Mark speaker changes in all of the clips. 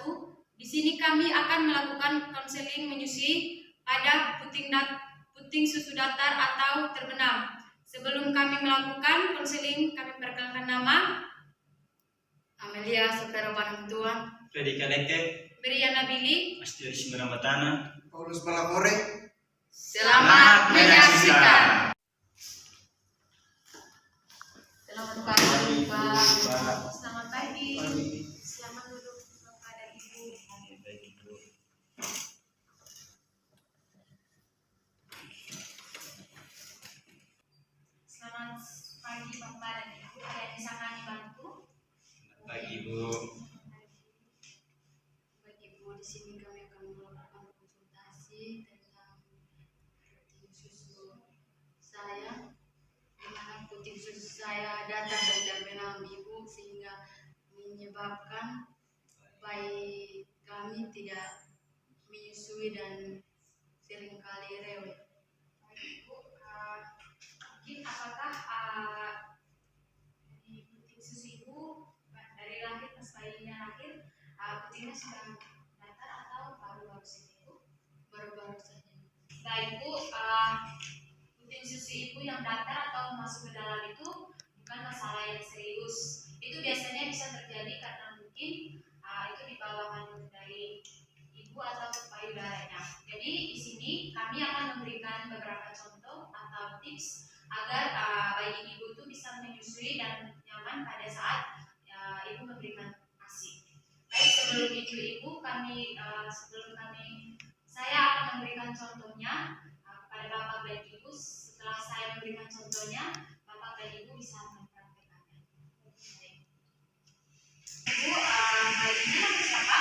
Speaker 1: Batu. Di sini kami akan melakukan konseling menyusui pada puting susu datar atau terbenam. Sebelum kami melakukan konseling, kami perkenalkan nama Amelia Sopero Bantuan,
Speaker 2: Freddy Kaleke,
Speaker 1: Briana Billy,
Speaker 2: Astiari Simaramatana,
Speaker 3: Paulus Balakore.
Speaker 1: Selamat menyaksikan. Selamat pagi, Pak. Selamat pagi. Selamat duduk kepada Ibu. Selamat pagi, Bapak dan Ibu. Ada yang bisa kami bantu?
Speaker 2: Selamat pagi, Ibu.
Speaker 1: Baik, Ibu, di sini kami akan melakukan konsultasi tentang puting susu saya, di mana puting susu saya datar dan terbenam, Ibu, sehingga menyebabkan bayi kami tidak menyusui dan seringkali rewel. Baik, Ibu, mungkin apakah di puting susu Ibu dari lahir pas bayinya lahir putingnya sudah datar atau baru-baru saja, Ibu? Baru-baru saja. Baik, Bu, puting susu Ibu yang datar atau masuk ke dalam itu bukan masalah yang serius. Itu biasanya bisa terjadi karena mungkin itu di bawahan dari Ibu atau payudaranya. Jadi di sini kami akan memberikan beberapa contoh atau tips agar bayi Ibu itu bisa menyusui dan nyaman pada saat Ibu memberikan ASI. Baik, sebelum itu Ibu, saya akan memberikan contohnya kepada Bapak dan Ibu. Setelah saya memberikan contohnya, Bapak dan Ibu bisa mempraktekannya. Ibu, bayinya nama siapa?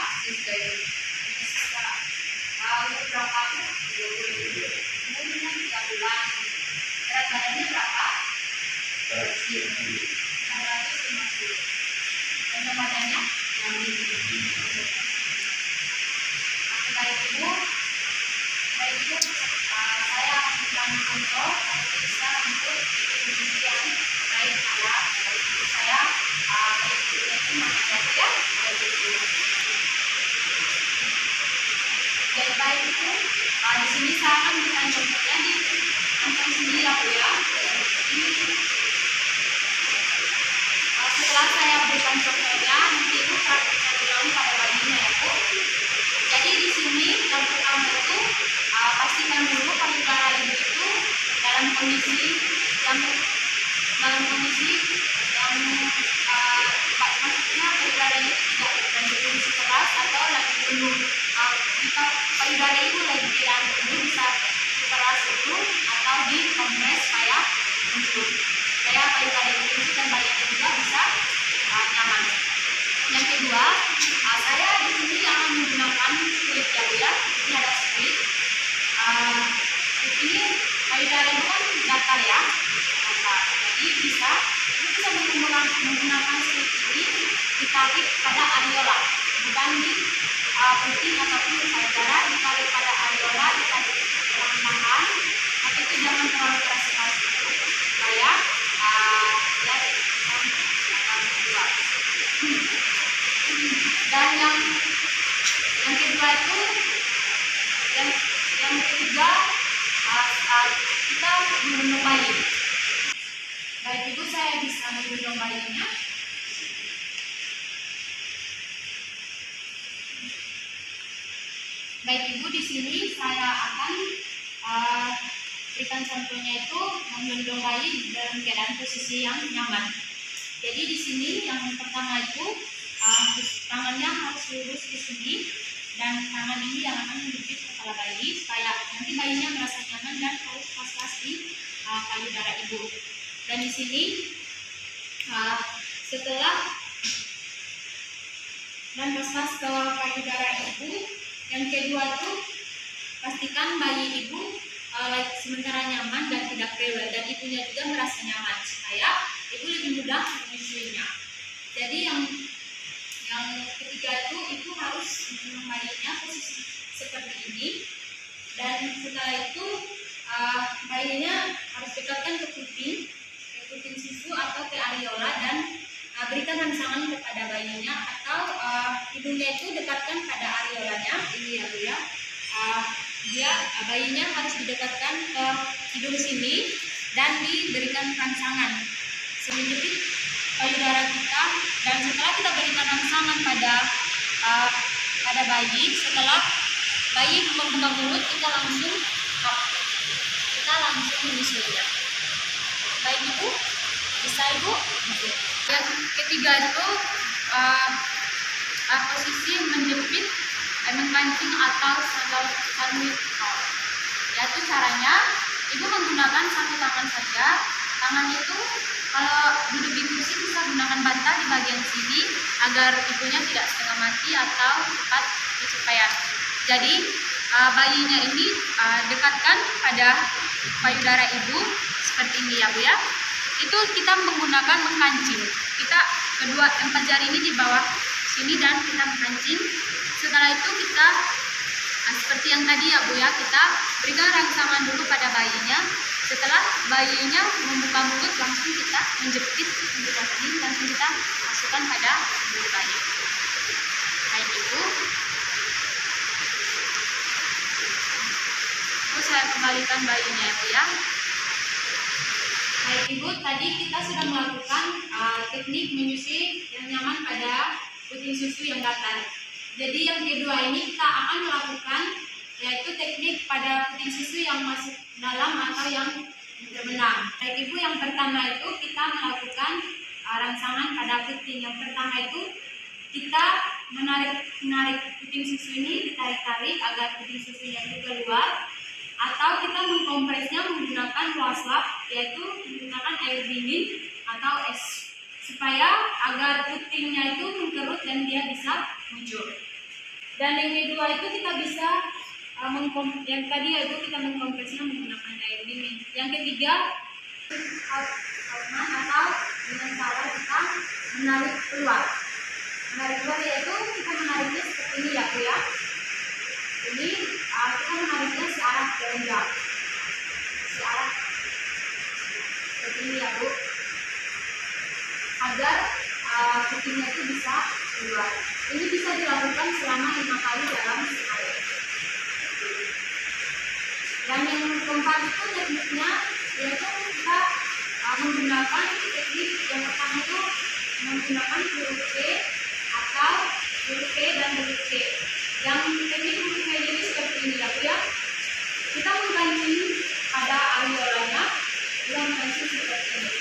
Speaker 1: Umur berapa? 20. Umurnya 3 bulan. Berat badannya berapa? 150. Berat badannya? 60. Baik, Ibu, saya akan memberikan contoh bisa untuk penelitian baik anak saya itu mengajar ya. Baik itu di sini saya akan memberikan contohnya di kantong sendiri ya, Bu ya. Setelah saya berikan contohnya, nanti Ibu praktekkan ulang pada bayinya ya, Bu. Jadi di sini yang pertama itu pastikan dulu payudara Ibu itu dalam kondisi yang maksudnya payudaranya tidak berbentuk kondisi keras atau lagi penuh. Jika payudara Ibu lagi tidak penuh bisa keras itu atau dikompres supaya muncul. Supaya payudara Ibu itu dan bayi Ibu juga bisa nyaman. Yang kedua, saya di sini akan menggunakan split ya, Bu ya. Ini ada split. Ini payudara Ibu kan datar ya. Jadi bisa menggunakan split ini ditarik pada areola, bukan di puting ataupun payudara. Ditarik pada areola, ditarik perlahan-lahan, tapi itu jangan terlalu keras sekali supaya dia akan keluar. Dan yang kedua itu yang ketiga kita menggendong bayi. Baik, Ibu, saya bisa menggendong bayinya. Baik, Ibu, di sini saya akan berikan contohnya itu menggendong bayi dalam keadaan posisi yang nyaman. Jadi di sini yang pertama itu tangannya harus lurus ke sini dan tangan ini yang akan menjepit kepala bayi supaya nanti bayinya merasa nyaman dan harus pas-pas di payudara Ibu. Dan di sini setelah dan pas-pas ke payudara Ibu, yang kedua itu pastikan bayi Ibu sementara nyaman dan tidak rewel dan ibunya juga merasa nyaman supaya Ibu lebih mudah menyusuinya. Jadi yang ketiga itu Ibu harus menggendong bayinya posisi seperti ini, dan setelah itu bayinya harus dekatkan ke puting susu atau ke areola dan berikan rangsangan kepada bayinya, atau Ibu hidungnya itu dekatkan pada areolanya ini ya Bu ya. Bayinya harus didekatkan ke hidung sini dan diberikan rangsangan menjepit payudara kita. Dan setelah kita berikan rangsangan pada bayi, setelah bayi membuka mulut, kita langsung menyusuinya. Baik Ibu, bisa Ibu? Yang ketiga itu posisi menjepit, mengkancing atau sandwich. Yaitu caranya Ibu menggunakan satu tangan saja. Tangan itu kalau duduk di kursi bisa gunakan bantal di bagian sini agar ibunya tidak setengah mati atau cepat kecapean. Jadi bayinya ini dekatkan pada payudara ibu seperti ini ya Bu ya. Itu kita menggunakan mengkancing. Kita kedua empat jari ini di bawah sini dan kita mengkancing. Setelah itu kita seperti yang tadi ya Bu ya, kita berikan rangsangan dulu pada bayinya. Setelah bayinya membuka mulut, langsung kita menjepit hidung ini, langsung kita masukkan pada mulut bayi. Baik Ibu. Saya kembalikan bayinya ya Bu ya. Baik Ibu, tadi kita sudah melakukan teknik menyusui yang nyaman pada puting susu yang datar. Jadi yang kedua ini kita akan melakukan yaitu teknik pada puting susu yang masuk dalam atau yang berbenang. Baik Ibu, yang pertama itu kita melakukan rangsangan pada puting. Yang pertama itu kita menarik puting susu ini, ditarik-tarik agar puting susunya itu keluar, atau kita mengkompresnya menggunakan washcloth, yaitu menggunakan air dingin atau es, supaya agar putingnya itu mengkerut dan dia bisa muncul. Dan yang kedua itu kita bisa yang tadi yaitu kita mengkompresnya menggunakan air dingin. Yang ketiga atau dengan cara kita menarik keluar. Menarik keluar yaitu kita menariknya seperti ini ya Bu ya. Ini kita menariknya searah kelenjar, searah seperti ini ya Bu, agar putingnya itu bisa keluar. Ini bisa dilakukan selama 5 kali dalam sehari. Dan yang keempat itu tekniknya yaitu kita menggunakan teknik yang pertama itu menggunakan huruf P atau huruf P dan huruf C. Yang teknik huruf P ini seperti ini ya Bu ya. Kita mengkancing pada areolanya, kita mengkancing seperti ini.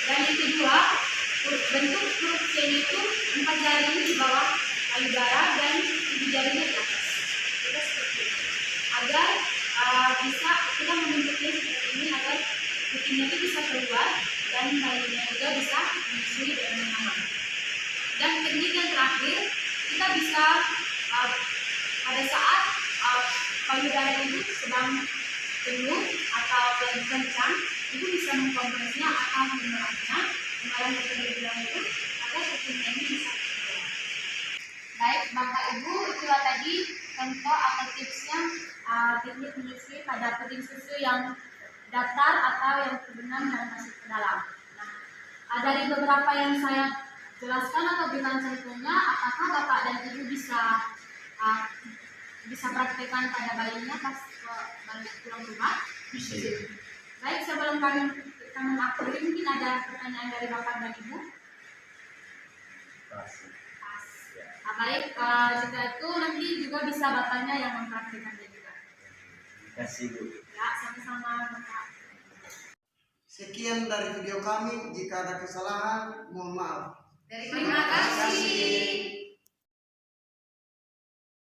Speaker 1: Dan yang kedua, bentuk huruf C itu 4 jari di bawah payudara dan 7 jarinya di atas. Kita seperti ini. Agar bisa kita membentuknya seperti ini agar putingnya itu bisa keluar dan bayinya juga bisa menyusui dengan nyaman. Dan teknik yang terakhir, kita bisa pada saat payudara itu sedang penuh atau lagi kencang, itu bisa mengkompresnya atau mengerasnya dengan bilang itu agar putingnya ini bisa keluar. Baik Bapak Ibu, itulah tadi contoh atau tipsnya teknik menyusui pada puting susu yang datar atau yang terbenam yang masuk ke dalam. Nah, dari beberapa yang saya jelaskan atau berikan contohnya, apakah Bapak dan Ibu bisa praktekkan pada bayinya pas balik pulang rumah?
Speaker 2: Bisa.
Speaker 1: Baik, sebelum kami mengakhiri, mungkin ada pertanyaan dari Bapak dan Ibu?
Speaker 2: Pas.
Speaker 1: Nah, baik, jika itu nanti juga bisa Bapaknya yang mempraktekannya juga.
Speaker 2: Terima kasih Bu.
Speaker 1: Ya, sama-sama Bapak.
Speaker 3: Sekian dari video kami. Jika ada kesalahan, mohon maaf.
Speaker 1: Terima kasih.